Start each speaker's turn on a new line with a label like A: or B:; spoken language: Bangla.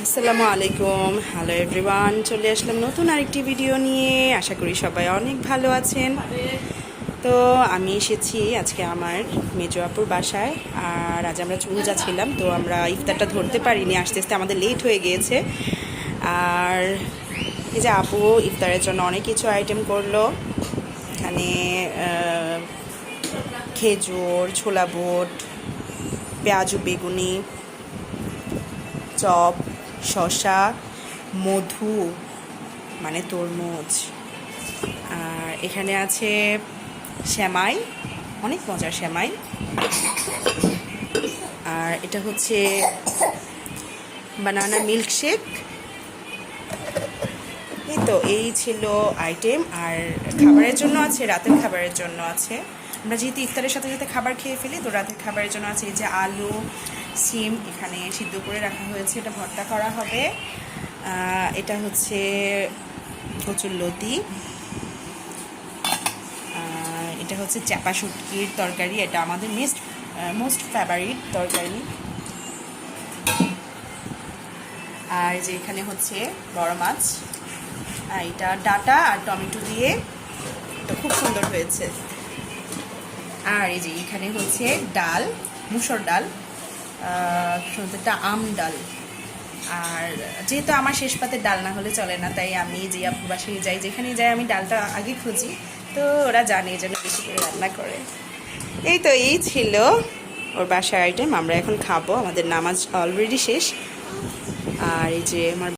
A: আসসালামু আলাইকুম, হ্যালো এভরিওয়ান। চলে আসলাম নতুন আরেকটি ভিডিও নিয়ে। আশা করি সবাই অনেক ভালো আছেন। তো আমি এসেছি আজকে আমার মেজো আপুর বাসায়। আর আজ আমরা চুল যাচ্ছিলাম, তো আমরা ইফতারটা ধরতে পারিনি, আস্তে আস্তে আমাদের লেট হয়ে গিয়েছে। আর এই যে আপু ইফতারের জন্য অনেক কিছু আইটেম করলো। এখানে খেজুর, ছোলা বুট, পেঁয়াজু বেগুনি, চপ, শসা, মধু মানে তরমুজ, আর এখানে আছে সেমাই, অনেক মজার সেমাই। আর এটা হচ্ছে বানানা মিল্কশেক। এই তো এই ছিল আইটেম। আর খাবারের জন্য আছে, রাতের খাবারের জন্য আছে। আমরা যেহেতু ইফতারের সাথে সাথে খাবার খেয়ে ফেলি, তো রাতের খাবারের জন্য আছে এই যে আলু, সিম এখানে সিদ্ধ করে রাখা হয়েছে, এটা ভর্তা করা হবে। এটা হচ্ছে কচুরলতি, এটা হচ্ছে চাপা শুটকির তরকারি, এটা আমাদের মোস্ট ফেভারিট তরকারি। আর যে এখানে হচ্ছে বড় মাছ, এটা ডাটা আর টমেটো দিয়ে, এটা খুব সুন্দর হয়েছে। আর এই যে এখানে হচ্ছে ডাল, মুসুর ডাল, এটা আম ডাল। আর যেহেতু আমার শেষ পাতে ডাল না হলে চলে না, তাই আমি যে আপুর বাসায় যাই, যেখানে যাই আমি ডালটা আগে খুঁজি, তো ওরা জানে যেন বেশি করে রান্না করে। এই তো এই ছিল ওর বাসার আইটেম। আমরা এখন খাবো, আমাদের নামাজ অলরেডি শেষ। আর এই যে আমার